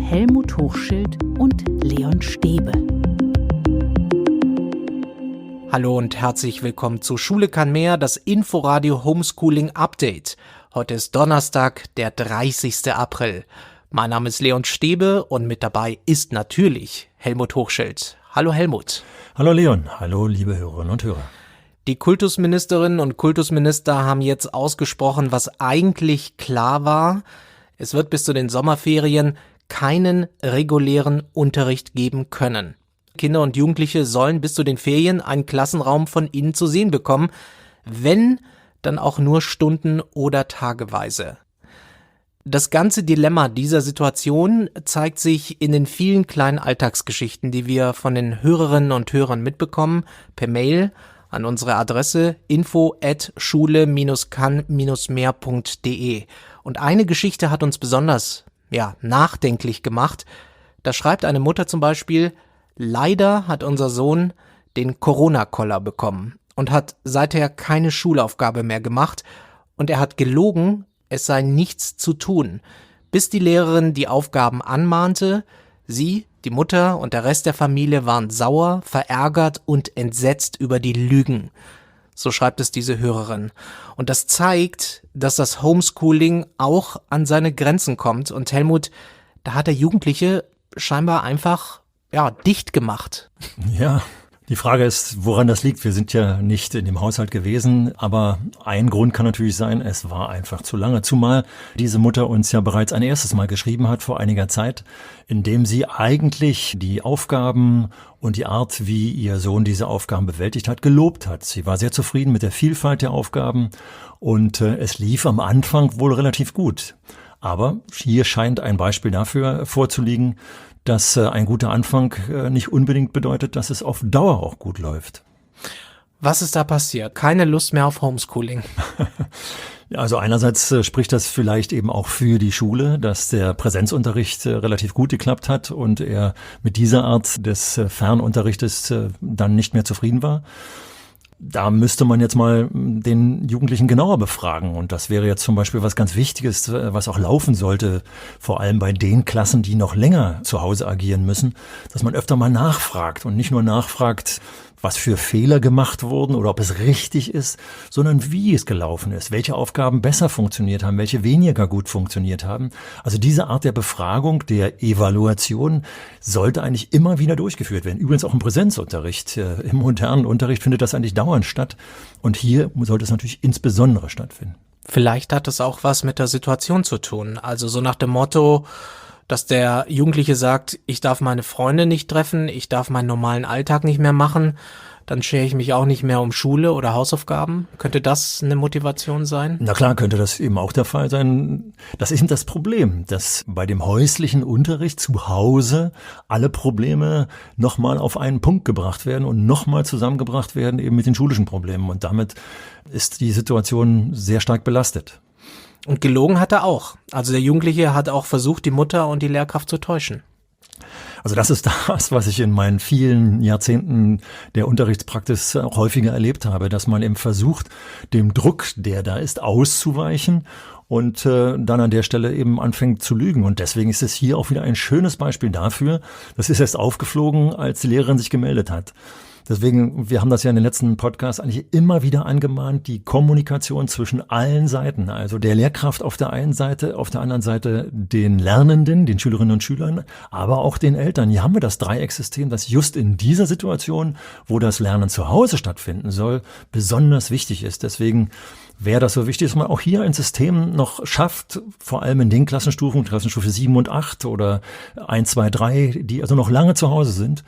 Helmut Hochschild und Leon Stebe. Hallo und herzlich willkommen zu Schule, kann mehr, das Inforadio Homeschooling Update. Heute ist Donnerstag, der 30. April. Mein Name ist Leon Stebe und mit dabei ist natürlich Helmut Hochschild. Hallo Helmut. Hallo Leon, hallo liebe Hörerinnen und Hörer. Die Kultusministerinnen und Kultusminister haben jetzt ausgesprochen, was eigentlich klar war. Es wird bis zu den Sommerferien keinen regulären Unterricht geben können. Kinder und Jugendliche sollen bis zu den Ferien einen Klassenraum von ihnen zu sehen bekommen, wenn, dann auch nur stunden- oder tageweise. Das ganze Dilemma dieser Situation zeigt sich in den vielen kleinen Alltagsgeschichten, die wir von den Hörerinnen und Hörern mitbekommen, per Mail an unsere Adresse info@schule-kann-mehr.de. Und eine Geschichte hat uns besonders nachdenklich gemacht. Da schreibt eine Mutter zum Beispiel: Leider hat unser Sohn den Corona-Koller bekommen und hat seither keine Schulaufgabe mehr gemacht und er hat gelogen, es sei nichts zu tun, bis die Lehrerin die Aufgaben anmahnte. Sie, die Mutter und der Rest der Familie waren sauer, verärgert und entsetzt über die Lügen. So schreibt es diese Hörerin. Und das zeigt, dass das Homeschooling auch an seine Grenzen kommt. Und Helmut, da hat der Jugendliche scheinbar einfach dicht gemacht. Ja, die Frage ist, woran das liegt. Wir sind ja nicht in dem Haushalt gewesen, aber ein Grund kann natürlich sein, es war einfach zu lange. Zumal diese Mutter uns ja bereits ein erstes Mal geschrieben hat vor einiger Zeit, in dem sie eigentlich die Aufgaben und die Art, wie ihr Sohn diese Aufgaben bewältigt hat, gelobt hat. Sie war sehr zufrieden mit der Vielfalt der Aufgaben und es lief am Anfang wohl relativ gut. Aber hier scheint ein Beispiel dafür vorzuliegen, dass ein guter Anfang nicht unbedingt bedeutet, dass es auf Dauer auch gut läuft. Was ist da passiert? Keine Lust mehr auf Homeschooling. Ja, also einerseits spricht das vielleicht eben auch für die Schule, dass der Präsenzunterricht relativ gut geklappt hat und er mit dieser Art des Fernunterrichtes dann nicht mehr zufrieden war. Da müsste man jetzt mal den Jugendlichen genauer befragen. Und das wäre jetzt zum Beispiel was ganz Wichtiges, was auch laufen sollte, vor allem bei den Klassen, die noch länger zu Hause agieren müssen, dass man öfter mal nachfragt und nicht nur nachfragt, was für Fehler gemacht wurden oder ob es richtig ist, sondern wie es gelaufen ist, welche Aufgaben besser funktioniert haben, welche weniger gut funktioniert haben. Also diese Art der Befragung, der Evaluation sollte eigentlich immer wieder durchgeführt werden. Übrigens auch im Präsenzunterricht. Im modernen Unterricht findet das eigentlich dauernd statt und hier sollte es natürlich insbesondere stattfinden. Vielleicht hat es auch was mit der Situation zu tun. Also so nach dem Motto, dass der Jugendliche sagt, ich darf meine Freunde nicht treffen, ich darf meinen normalen Alltag nicht mehr machen, dann schere ich mich auch nicht mehr um Schule oder Hausaufgaben. Könnte das eine Motivation sein? Na klar, könnte das eben auch der Fall sein. Das ist eben das Problem, dass bei dem häuslichen Unterricht zu Hause alle Probleme nochmal auf einen Punkt gebracht werden und nochmal zusammengebracht werden eben mit den schulischen Problemen. Und damit ist die Situation sehr stark belastet. Und gelogen hat er auch. Also der Jugendliche hat auch versucht, die Mutter und die Lehrkraft zu täuschen. Also das ist das, was ich in meinen vielen Jahrzehnten der Unterrichtspraxis auch häufiger erlebt habe, dass man eben versucht, dem Druck, der da ist, auszuweichen und dann an der Stelle eben anfängt zu lügen. Und deswegen ist es hier auch wieder ein schönes Beispiel dafür. Das ist erst aufgeflogen, als die Lehrerin sich gemeldet hat. Deswegen, wir haben das ja in den letzten Podcasts eigentlich immer wieder angemahnt, die Kommunikation zwischen allen Seiten, also der Lehrkraft auf der einen Seite, auf der anderen Seite den Lernenden, den Schülerinnen und Schülern, aber auch den Eltern. Hier haben wir das Dreiecksystem, das just in dieser Situation, wo das Lernen zu Hause stattfinden soll, besonders wichtig ist. Deswegen wäre das so wichtig, dass man auch hier ein System noch schafft, vor allem in den Klassenstufen, Klassenstufe 7 und 8 oder 1, 2, 3, die also noch lange zu Hause sind,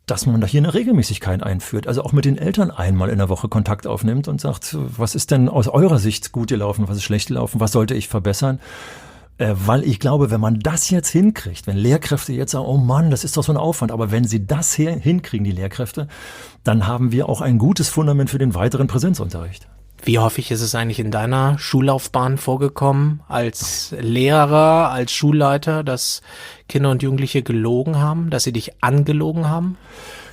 dass man da hier eine Regelmäßigkeit einführt, also auch mit den Eltern einmal in der Woche Kontakt aufnimmt und sagt, was ist denn aus eurer Sicht gut gelaufen, was ist schlecht gelaufen, was sollte ich verbessern? Weil ich glaube, wenn man das jetzt hinkriegt, wenn Lehrkräfte jetzt sagen, oh Mann, das ist doch so ein Aufwand, aber wenn sie das hinkriegen, die Lehrkräfte, dann haben wir auch ein gutes Fundament für den weiteren Präsenzunterricht. Wie häufig ist es eigentlich in deiner Schullaufbahn vorgekommen, als Lehrer, als Schulleiter, dass Kinder und Jugendliche gelogen haben, dass sie dich angelogen haben?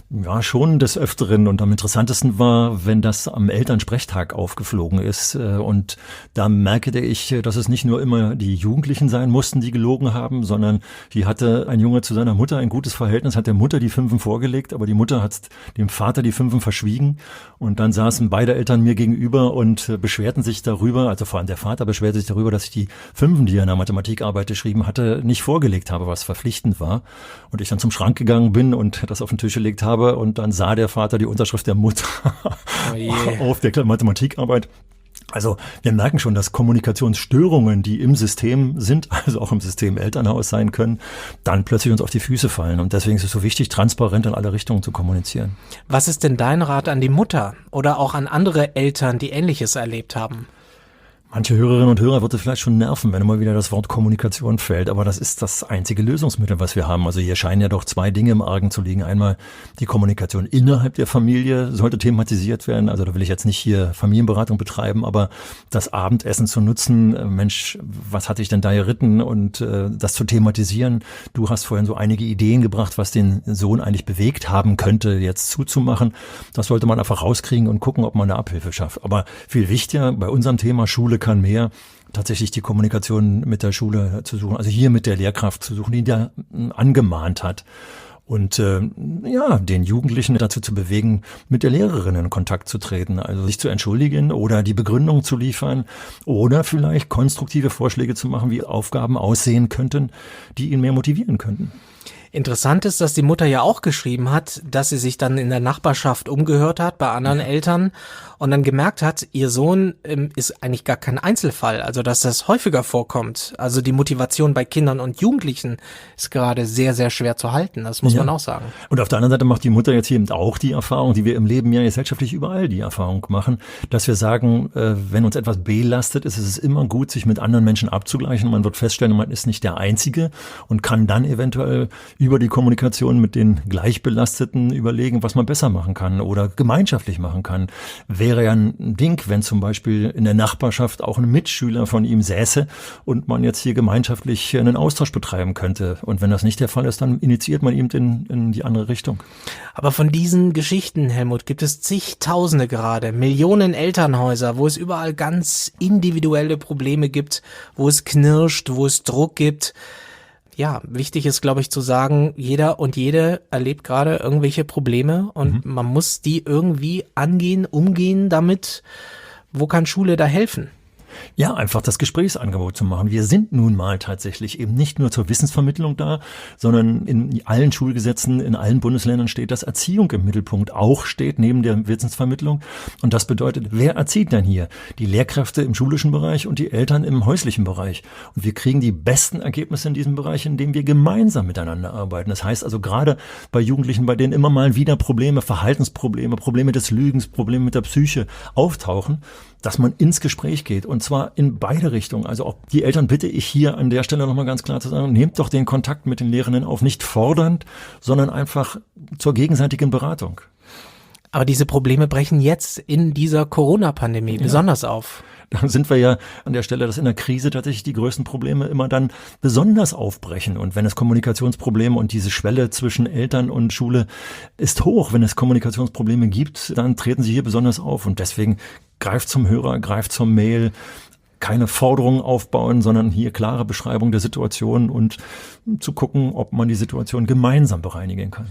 Ja, schon des Öfteren, und am interessantesten war, wenn das am Elternsprechtag aufgeflogen ist. Und da merkte ich, dass es nicht nur immer die Jugendlichen sein mussten, die gelogen haben, sondern hier hatte ein Junge zu seiner Mutter ein gutes Verhältnis, hat der Mutter die Fünfen vorgelegt, aber die Mutter hat dem Vater die Fünfen verschwiegen. Und dann saßen beide Eltern mir gegenüber und beschwerten sich darüber, also vor allem der Vater beschwerte sich darüber, dass ich die Fünfen, die er in der Mathematikarbeit geschrieben hatte, nicht vorgelegt habe, was verpflichtend war. Und ich dann zum Schrank gegangen bin und das auf den Tisch gelegt habe. Und dann sah der Vater die Unterschrift der Mutter auf der Mathematikarbeit. Also wir merken schon, dass Kommunikationsstörungen, die im System sind, also auch im System Elternhaus sein können, dann plötzlich uns auf die Füße fallen. Und deswegen ist es so wichtig, transparent in alle Richtungen zu kommunizieren. Was ist denn dein Rat an die Mutter oder auch an andere Eltern, die Ähnliches erlebt haben? Manche Hörerinnen und Hörer wird es vielleicht schon nerven, wenn immer wieder das Wort Kommunikation fällt, aber das ist das einzige Lösungsmittel, was wir haben. Also hier scheinen ja doch zwei Dinge im Argen zu liegen. Einmal die Kommunikation innerhalb der Familie sollte thematisiert werden. Also da will ich jetzt nicht hier Familienberatung betreiben, aber das Abendessen zu nutzen, Mensch, was hat dich denn da geritten, und das zu thematisieren. Du hast vorhin so einige Ideen gebracht, was den Sohn eigentlich bewegt haben könnte, jetzt zuzumachen. Das sollte man einfach rauskriegen und gucken, ob man eine Abhilfe schafft. Aber viel wichtiger bei unserem Thema Schule kann mehr, tatsächlich die Kommunikation mit der Schule zu suchen, also hier mit der Lehrkraft zu suchen, die da angemahnt hat. Und den Jugendlichen dazu zu bewegen, mit der Lehrerin in Kontakt zu treten, also sich zu entschuldigen oder die Begründung zu liefern oder vielleicht konstruktive Vorschläge zu machen, wie Aufgaben aussehen könnten, die ihn mehr motivieren könnten. Interessant ist, dass die Mutter ja auch geschrieben hat, dass sie sich dann in der Nachbarschaft umgehört hat bei anderen Eltern und dann gemerkt hat, ihr Sohn ist eigentlich gar kein Einzelfall, also dass das häufiger vorkommt. Also die Motivation bei Kindern und Jugendlichen ist gerade sehr, sehr schwer zu halten, das muss man auch sagen. Und auf der anderen Seite macht die Mutter jetzt hier eben auch die Erfahrung, die wir im Leben ja gesellschaftlich überall die Erfahrung machen, dass wir sagen, wenn uns etwas belastet, ist es immer gut, sich mit anderen Menschen abzugleichen. Man wird feststellen, man ist nicht der Einzige und kann dann eventuell über die Kommunikation mit den Gleichbelasteten überlegen, was man besser machen kann oder gemeinschaftlich machen kann. Wäre ja ein Ding, wenn zum Beispiel in der Nachbarschaft auch ein Mitschüler von ihm säße und man jetzt hier gemeinschaftlich einen Austausch betreiben könnte. Und wenn das nicht der Fall ist, dann initiiert man ihm in die andere Richtung. Aber von diesen Geschichten, Helmut, gibt es zigtausende gerade, Millionen Elternhäuser, wo es überall ganz individuelle Probleme gibt, wo es knirscht, wo es Druck gibt. Ja, wichtig ist, glaube ich, zu sagen, jeder und jede erlebt gerade irgendwelche Probleme und man muss die irgendwie angehen, umgehen damit. Wo kann Schule da helfen? Ja, einfach das Gesprächsangebot zu machen. Wir sind nun mal tatsächlich eben nicht nur zur Wissensvermittlung da, sondern in allen Schulgesetzen, in allen Bundesländern steht, dass Erziehung im Mittelpunkt auch steht, neben der Wissensvermittlung. Und das bedeutet, wer erzieht denn hier? Die Lehrkräfte im schulischen Bereich und die Eltern im häuslichen Bereich. Und wir kriegen die besten Ergebnisse in diesem Bereich, indem wir gemeinsam miteinander arbeiten. Das heißt also gerade bei Jugendlichen, bei denen immer mal wieder Probleme, Verhaltensprobleme, Probleme des Lügens, Probleme mit der Psyche auftauchen, dass man ins Gespräch geht und zwar in beide Richtungen. Also auch die Eltern bitte ich hier an der Stelle nochmal ganz klar zu sagen, nehmt doch den Kontakt mit den Lehrenden auf, nicht fordernd, sondern einfach zur gegenseitigen Beratung. Aber diese Probleme brechen jetzt in dieser Corona-Pandemie besonders auf. Dann sind wir ja an der Stelle, dass in der Krise tatsächlich die größten Probleme immer dann besonders aufbrechen. Und wenn es Kommunikationsprobleme und diese Schwelle zwischen Eltern und Schule ist hoch, wenn es Kommunikationsprobleme gibt, dann treten sie hier besonders auf. Und deswegen greift zum Hörer, greift zur Mail, keine Forderungen aufbauen, sondern hier klare Beschreibung der Situation und zu gucken, ob man die Situation gemeinsam bereinigen kann.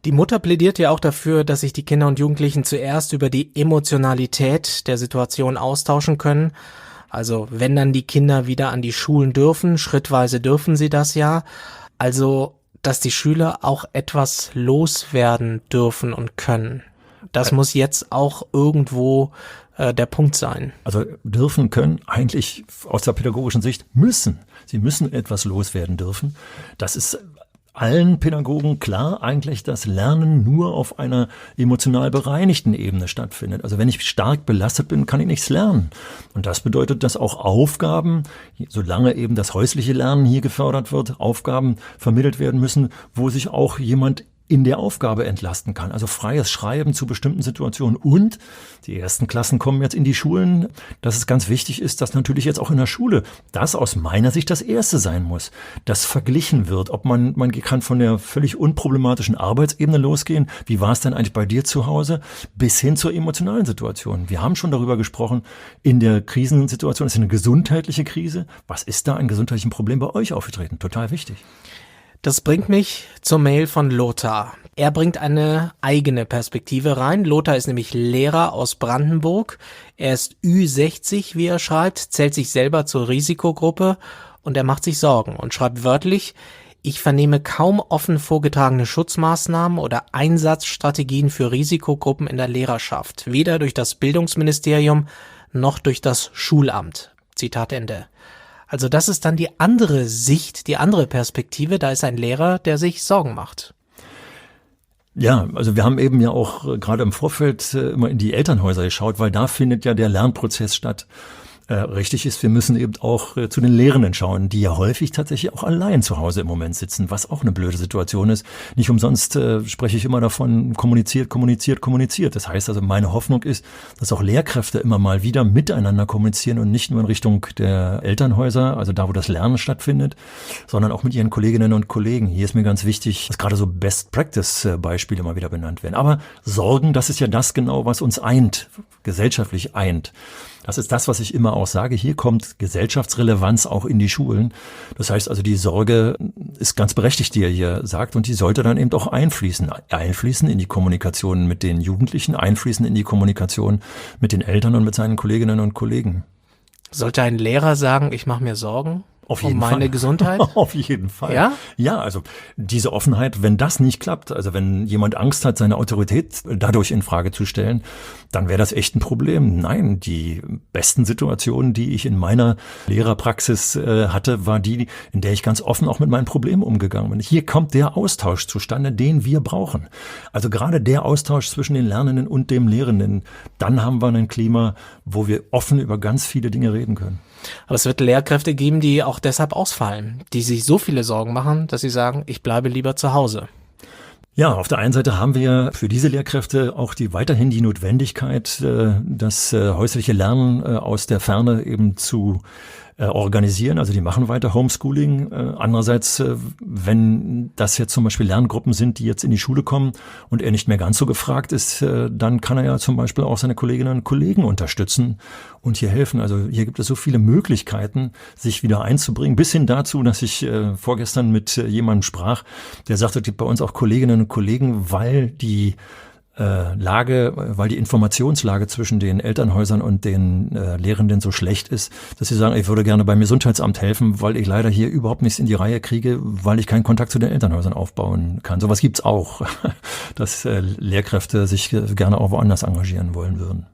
Die Mutter plädiert ja auch dafür, dass sich die Kinder und Jugendlichen zuerst über die Emotionalität der Situation austauschen können. Also wenn dann die Kinder wieder an die Schulen dürfen, schrittweise dürfen sie das ja. Also dass die Schüler auch etwas loswerden dürfen und können. Das muss jetzt auch irgendwo der Punkt sein. Also dürfen, können, eigentlich aus der pädagogischen Sicht müssen. Sie müssen etwas loswerden dürfen. Das ist allen Pädagogen klar eigentlich, dass Lernen nur auf einer emotional bereinigten Ebene stattfindet. Also wenn ich stark belastet bin, kann ich nichts lernen. Und das bedeutet, dass auch Aufgaben, solange eben das häusliche Lernen hier gefördert wird, Aufgaben vermittelt werden müssen, wo sich auch jemand in der Aufgabe entlasten kann. Also freies Schreiben zu bestimmten Situationen. Und die ersten Klassen kommen jetzt in die Schulen, dass es ganz wichtig ist, dass natürlich jetzt auch in der Schule das aus meiner Sicht das Erste sein muss, dass verglichen wird, ob man kann von der völlig unproblematischen Arbeitsebene losgehen, wie war es denn eigentlich bei dir zu Hause, bis hin zur emotionalen Situation. Wir haben schon darüber gesprochen, in der Krisensituation ist eine gesundheitliche Krise. Was ist da ein gesundheitliches Problem bei euch aufgetreten? Total wichtig. Das bringt mich zur Mail von Lothar. Er bringt eine eigene Perspektive rein. Lothar ist nämlich Lehrer aus Brandenburg. Er ist Ü60, wie er schreibt, zählt sich selber zur Risikogruppe und er macht sich Sorgen und schreibt wörtlich: Ich vernehme kaum offen vorgetragene Schutzmaßnahmen oder Einsatzstrategien für Risikogruppen in der Lehrerschaft, weder durch das Bildungsministerium noch durch das Schulamt. Zitat Ende. Also das ist dann die andere Sicht, die andere Perspektive. Da ist ein Lehrer, der sich Sorgen macht. Ja, also wir haben eben ja auch gerade im Vorfeld immer in die Elternhäuser geschaut, weil da findet ja der Lernprozess statt. Richtig ist, wir müssen eben auch zu den Lehrenden schauen, die ja häufig tatsächlich auch allein zu Hause im Moment sitzen, was auch eine blöde Situation ist. Nicht umsonst spreche ich immer davon, kommuniziert. Das heißt also, meine Hoffnung ist, dass auch Lehrkräfte immer mal wieder miteinander kommunizieren und nicht nur in Richtung der Elternhäuser, also da, wo das Lernen stattfindet, sondern auch mit ihren Kolleginnen und Kollegen. Hier ist mir ganz wichtig, dass gerade so Best-Practice-Beispiele mal wieder benannt werden. Aber Sorgen, das ist ja das genau, was uns eint, gesellschaftlich eint. Das ist das, was ich immer auch sage. Hier kommt Gesellschaftsrelevanz auch in die Schulen. Das heißt also, die Sorge ist ganz berechtigt, die er hier sagt, und die sollte dann eben auch einfließen. Einfließen in die Kommunikation mit den Jugendlichen, einfließen in die Kommunikation mit den Eltern und mit seinen Kolleginnen und Kollegen. Sollte ein Lehrer sagen, ich mache mir Sorgen um meine Gesundheit? Auf jeden Fall. Ja? Ja, also diese Offenheit, wenn das nicht klappt, also wenn jemand Angst hat, seine Autorität dadurch in Frage zu stellen, dann wäre das echt ein Problem. Nein, die besten Situationen, die ich in meiner Lehrerpraxis hatte, war die, in der ich ganz offen auch mit meinen Problemen umgegangen bin. Hier kommt der Austausch zustande, den wir brauchen. Also gerade der Austausch zwischen den Lernenden und dem Lehrenden. Dann haben wir ein Klima, wo wir offen über ganz viele Dinge reden können. Aber es wird Lehrkräfte geben, die auch deshalb ausfallen, die sich so viele Sorgen machen, dass sie sagen, ich bleibe lieber zu Hause. Ja, auf der einen Seite haben wir für diese Lehrkräfte auch weiterhin die Notwendigkeit, das häusliche Lernen aus der Ferne eben zu organisieren. Also die machen weiter Homeschooling. Andererseits, wenn das jetzt zum Beispiel Lerngruppen sind, die jetzt in die Schule kommen und er nicht mehr ganz so gefragt ist, dann kann er ja zum Beispiel auch seine Kolleginnen und Kollegen unterstützen und hier helfen. Also hier gibt es so viele Möglichkeiten, sich wieder einzubringen, bis hin dazu, dass ich vorgestern mit jemandem sprach, der sagte, es gibt bei uns auch Kolleginnen und Kollegen, weil die Informationslage zwischen den Elternhäusern und den Lehrenden so schlecht ist, dass sie sagen, ich würde gerne beim Gesundheitsamt helfen, weil ich leider hier überhaupt nichts in die Reihe kriege, weil ich keinen Kontakt zu den Elternhäusern aufbauen kann. Sowas gibt's auch, dass Lehrkräfte sich gerne auch woanders engagieren wollen würden.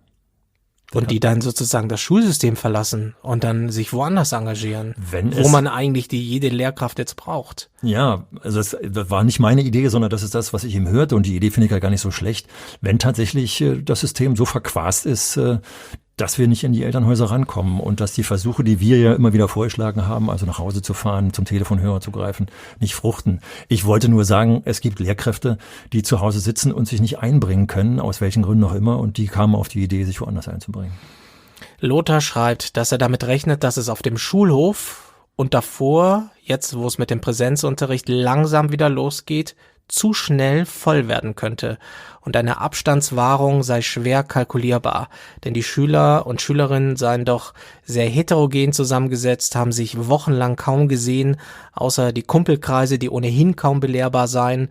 Und die dann sozusagen das Schulsystem verlassen und dann sich woanders engagieren, wo man eigentlich jede Lehrkraft jetzt braucht. Ja, also das war nicht meine Idee, sondern das ist das, was ich ihm hörte, und die Idee finde ich ja gar nicht so schlecht. Wenn tatsächlich das System so verquast ist, dass wir nicht in die Elternhäuser rankommen und dass die Versuche, die wir ja immer wieder vorgeschlagen haben, also nach Hause zu fahren, zum Telefonhörer zu greifen, nicht fruchten. Ich wollte nur sagen, es gibt Lehrkräfte, die zu Hause sitzen und sich nicht einbringen können, aus welchen Gründen auch immer, und die kamen auf die Idee, sich woanders einzubringen. Lothar schreibt, dass er damit rechnet, dass es auf dem Schulhof und davor, jetzt wo es mit dem Präsenzunterricht langsam wieder losgeht, zu schnell voll werden könnte und eine Abstandswahrung sei schwer kalkulierbar, denn die Schüler und Schülerinnen seien doch sehr heterogen zusammengesetzt, haben sich wochenlang kaum gesehen, außer die Kumpelkreise, die ohnehin kaum belehrbar seien.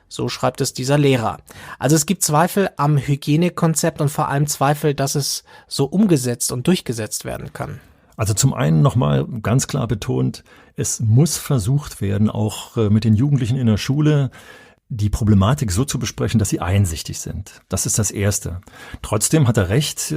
So schreibt es dieser Lehrer. Also es gibt Zweifel am Hygienekonzept und vor allem Zweifel, dass es so umgesetzt und durchgesetzt werden kann. Also zum einen nochmal ganz klar betont, es muss versucht werden, auch mit den Jugendlichen in der Schule die Problematik so zu besprechen, dass sie einsichtig sind. Das ist das Erste. Trotzdem hat er recht,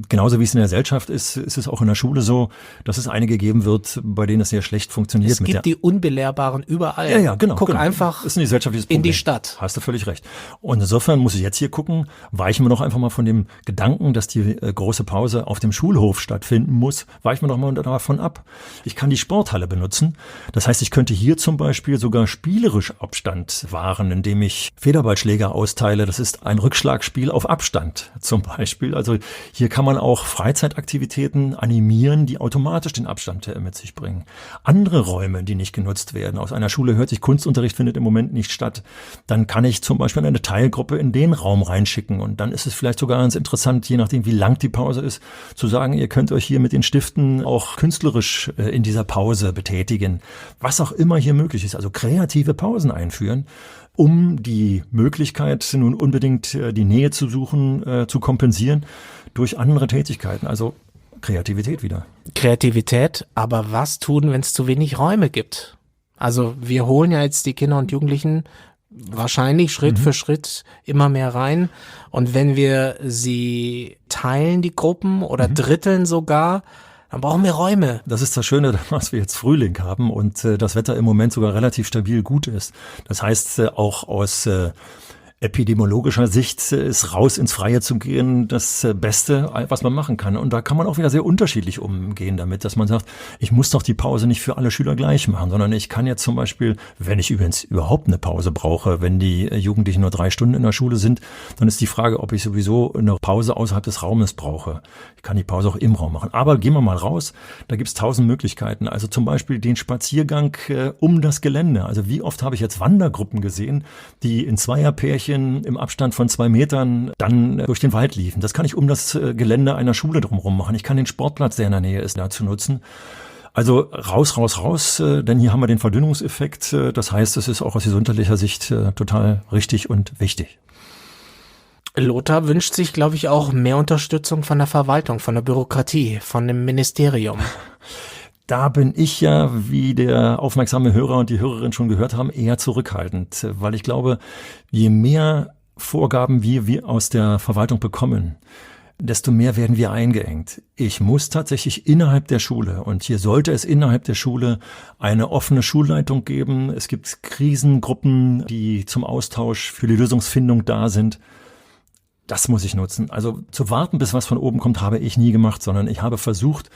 genauso wie es in der Gesellschaft ist, ist es auch in der Schule so, dass es einige geben wird, bei denen es sehr schlecht funktioniert. Es gibt die Unbelehrbaren überall. Ja, genau. Guck einfach ist ein gesellschaftliches Problem. In die Stadt. Hast du völlig recht. Und insofern muss ich jetzt hier gucken, weichen wir doch einfach mal von dem Gedanken, dass die große Pause auf dem Schulhof stattfinden muss, weichen wir doch mal davon ab. Ich kann die Sporthalle benutzen. Das heißt, ich könnte hier zum Beispiel sogar spielerisch Abstand wahren. sparen, indem ich Federballschläger austeile. Das ist ein Rückschlagspiel auf Abstand zum Beispiel. Also hier kann man auch Freizeitaktivitäten animieren, die automatisch den Abstand mit sich bringen. Andere Räume, die nicht genutzt werden. Aus einer Schule hört sich, Kunstunterricht findet im Moment nicht statt. Dann kann ich zum Beispiel eine Teilgruppe in den Raum reinschicken. Und dann ist es vielleicht sogar ganz interessant, je nachdem wie lang die Pause ist, zu sagen, ihr könnt euch hier mit den Stiften auch künstlerisch in dieser Pause betätigen. Was auch immer hier möglich ist. Also kreative Pausen einführen, um die Möglichkeit, nun unbedingt die Nähe zu suchen, zu kompensieren durch andere Tätigkeiten. Also Kreativität wieder. Kreativität, aber was tun, wenn es zu wenig Räume gibt? Also wir holen ja jetzt die Kinder und Jugendlichen wahrscheinlich Schritt für Schritt immer mehr rein. Und wenn wir sie teilen, die Gruppen, oder dritteln sogar, dann brauchen wir Räume. Das ist das Schöne, dass wir jetzt Frühling haben und das Wetter im Moment sogar relativ stabil gut ist. Das heißt, auch aus epidemiologischer Sicht ist raus ins Freie zu gehen das Beste, was man machen kann. Und da kann man auch wieder sehr unterschiedlich umgehen damit, dass man sagt, ich muss doch die Pause nicht für alle Schüler gleich machen, sondern ich kann jetzt zum Beispiel, wenn ich übrigens überhaupt eine Pause brauche, wenn die Jugendlichen nur 3 Stunden in der Schule sind, dann ist die Frage, ob ich sowieso eine Pause außerhalb des Raumes brauche. Ich kann die Pause auch im Raum machen. Aber gehen wir mal raus, da gibt's 1000 Möglichkeiten. Also zum Beispiel den Spaziergang um das Gelände. Also wie oft habe ich jetzt Wandergruppen gesehen, die in Zweierpärchen im Abstand von 2 Metern dann durch den Wald liefen. Das kann ich um das Gelände einer Schule drumherum machen. Ich kann den Sportplatz, der in der Nähe ist, dazu nutzen. Also raus, denn hier haben wir den Verdünnungseffekt. Das heißt, es ist auch aus gesundheitlicher Sicht total richtig und wichtig. Lothar wünscht sich, glaube ich, auch mehr Unterstützung von der Verwaltung, von der Bürokratie, von dem Ministerium. Da bin ich ja, wie der aufmerksame Hörer und die Hörerin schon gehört haben, eher zurückhaltend, weil ich glaube, je mehr Vorgaben wir aus der Verwaltung bekommen, desto mehr werden wir eingeengt. Ich muss tatsächlich innerhalb der Schule, und hier sollte es innerhalb der Schule eine offene Schulleitung geben. Es gibt Krisengruppen, die zum Austausch für die Lösungsfindung da sind. Das muss ich nutzen. Also zu warten, bis was von oben kommt, habe ich nie gemacht, sondern ich habe versucht,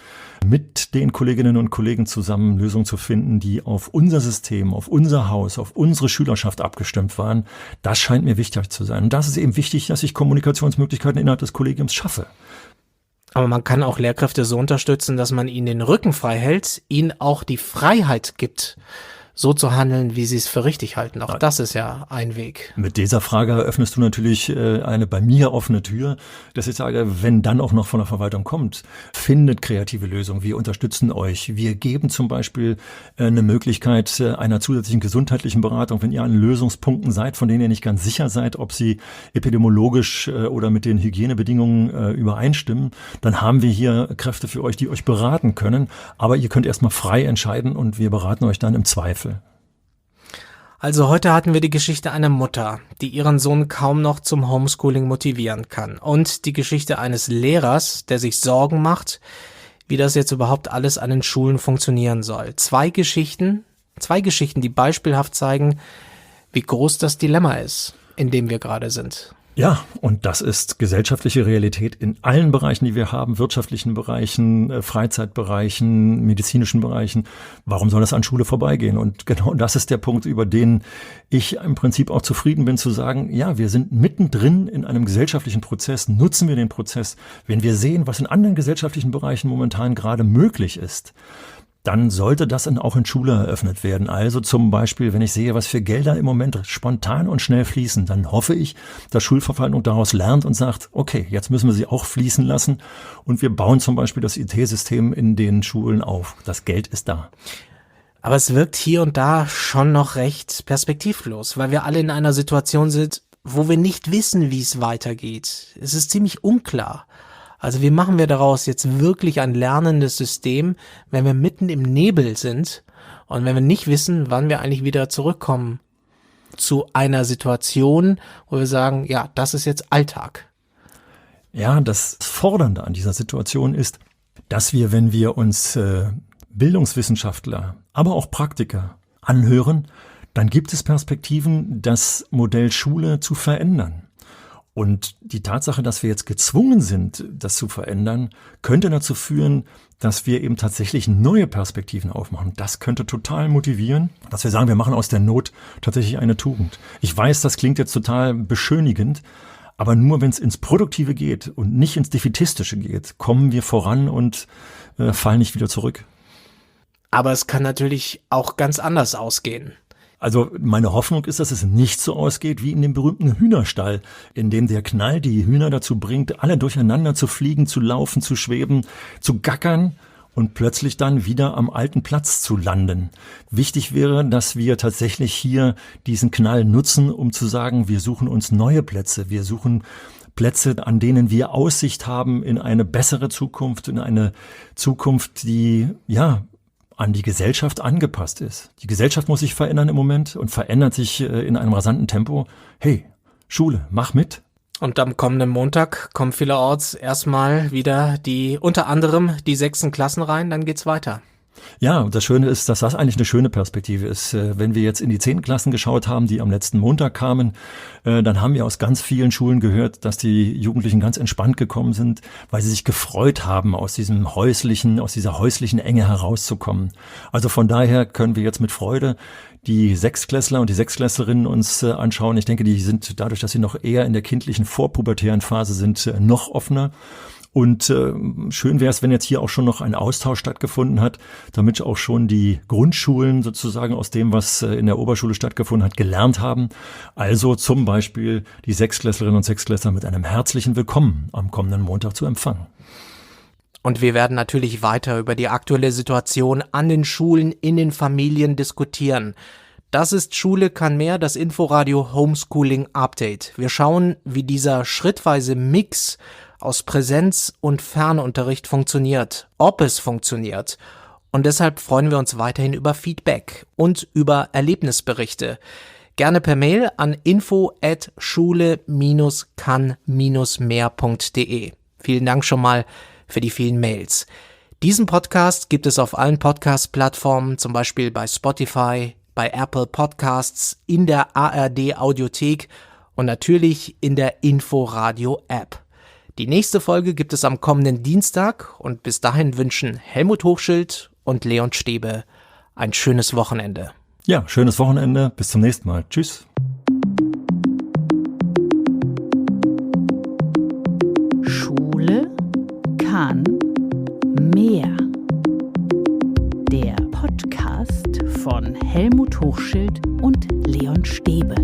mit den Kolleginnen und Kollegen zusammen Lösungen zu finden, die auf unser System, auf unser Haus, auf unsere Schülerschaft abgestimmt waren. Das scheint mir wichtig zu sein. Und das ist eben wichtig, dass ich Kommunikationsmöglichkeiten innerhalb des Kollegiums schaffe. Aber man kann auch Lehrkräfte so unterstützen, dass man ihnen den Rücken frei hält, ihnen auch die Freiheit gibt, so zu handeln, wie sie es für richtig halten. Auch das ist ja ein Weg. Mit dieser Frage eröffnest du natürlich eine bei mir offene Tür, dass ich sage, wenn dann auch noch von der Verwaltung kommt, findet kreative Lösungen. Wir unterstützen euch. Wir geben zum Beispiel eine Möglichkeit einer zusätzlichen gesundheitlichen Beratung, wenn ihr an Lösungspunkten seid, von denen ihr nicht ganz sicher seid, ob sie epidemiologisch oder mit den Hygienebedingungen übereinstimmen, dann haben wir hier Kräfte für euch, die euch beraten können. Aber ihr könnt erstmal frei entscheiden und wir beraten euch dann im Zweifel. Also heute hatten wir die Geschichte einer Mutter, die ihren Sohn kaum noch zum Homeschooling motivieren kann. Und die Geschichte eines Lehrers, der sich Sorgen macht, wie das jetzt überhaupt alles an den Schulen funktionieren soll. Zwei Geschichten, die beispielhaft zeigen, wie groß das Dilemma ist, in dem wir gerade sind. Ja, und das ist gesellschaftliche Realität in allen Bereichen, die wir haben, wirtschaftlichen Bereichen, Freizeitbereichen, medizinischen Bereichen. Warum soll das an Schule vorbeigehen? Und genau das ist der Punkt, über den ich im Prinzip auch zufrieden bin, zu sagen, ja, wir sind mittendrin in einem gesellschaftlichen Prozess, nutzen wir den Prozess. Wenn wir sehen, was in anderen gesellschaftlichen Bereichen momentan gerade möglich ist, dann sollte das auch in Schule eröffnet werden. Also zum Beispiel, wenn ich sehe, was für Gelder im Moment spontan und schnell fließen, dann hoffe ich, dass Schulverwaltung daraus lernt und sagt, okay, jetzt müssen wir sie auch fließen lassen und wir bauen zum Beispiel das IT-System in den Schulen auf. Das Geld ist da. Aber es wirkt hier und da schon noch recht perspektivlos, weil wir alle in einer Situation sind, wo wir nicht wissen, wie es weitergeht. Es ist ziemlich unklar. Also wie machen wir daraus jetzt wirklich ein lernendes System, wenn wir mitten im Nebel sind und wenn wir nicht wissen, wann wir eigentlich wieder zurückkommen zu einer Situation, wo wir sagen, ja, das ist jetzt Alltag. Ja, das Fordernde an dieser Situation ist, dass wir, wenn wir uns Bildungswissenschaftler, aber auch Praktiker anhören, dann gibt es Perspektiven, das Modell Schule zu verändern. Und die Tatsache, dass wir jetzt gezwungen sind, das zu verändern, könnte dazu führen, dass wir eben tatsächlich neue Perspektiven aufmachen. Das könnte total motivieren, dass wir sagen, wir machen aus der Not tatsächlich eine Tugend. Ich weiß, das klingt jetzt total beschönigend, aber nur wenn es ins Produktive geht und nicht ins Defätistische geht, kommen wir voran und fallen nicht wieder zurück. Aber es kann natürlich auch ganz anders ausgehen. Also meine Hoffnung ist, dass es nicht so ausgeht wie in dem berühmten Hühnerstall, in dem der Knall die Hühner dazu bringt, alle durcheinander zu fliegen, zu laufen, zu schweben, zu gackern und plötzlich dann wieder am alten Platz zu landen. Wichtig wäre, dass wir tatsächlich hier diesen Knall nutzen, um zu sagen, wir suchen uns neue Plätze, wir suchen Plätze, an denen wir Aussicht haben in eine bessere Zukunft, in eine Zukunft, die, an die Gesellschaft angepasst ist. Die Gesellschaft muss sich verändern im Moment und verändert sich in einem rasanten Tempo. Hey, Schule, mach mit. Und am kommenden Montag kommen vielerorts erstmal wieder unter anderem die 6. Klassen rein, dann geht's weiter. Ja, und das Schöne ist, dass das eigentlich eine schöne Perspektive ist. Wenn wir jetzt in die 10. Klassen geschaut haben, die am letzten Montag kamen, dann haben wir aus ganz vielen Schulen gehört, dass die Jugendlichen ganz entspannt gekommen sind, weil sie sich gefreut haben, aus dieser häuslichen Enge herauszukommen. Also von daher können wir jetzt mit Freude die 6-Klässler und die 6-Klässlerinnen uns anschauen. Ich denke, die sind dadurch, dass sie noch eher in der kindlichen vorpubertären Phase sind, noch offener. Und schön wäre es, wenn jetzt hier auch schon noch ein Austausch stattgefunden hat, damit auch schon die Grundschulen sozusagen aus dem, was in der Oberschule stattgefunden hat, gelernt haben. Also zum Beispiel die 6-Klässlerinnen und 6-Klässler mit einem herzlichen Willkommen am kommenden Montag zu empfangen. Und wir werden natürlich weiter über die aktuelle Situation an den Schulen, in den Familien diskutieren. Das ist Schule kann mehr, das Inforadio Homeschooling Update. Wir schauen, wie dieser schrittweise Mix aus Präsenz- und Fernunterricht funktioniert, ob es funktioniert. Und deshalb freuen wir uns weiterhin über Feedback und über Erlebnisberichte. Gerne per Mail an info@schule-kann-mehr.de. Vielen Dank schon mal für die vielen Mails. Diesen Podcast gibt es auf allen Podcast-Plattformen, zum Beispiel bei Spotify, bei Apple Podcasts, in der ARD Audiothek und natürlich in der Inforadio App. Die nächste Folge gibt es am kommenden Dienstag und bis dahin wünschen Helmut Hochschild und Leon Stebe ein schönes Wochenende. Ja, schönes Wochenende. Bis zum nächsten Mal. Tschüss. Schule kann mehr. Der Podcast von Helmut Hochschild und Leon Stebe.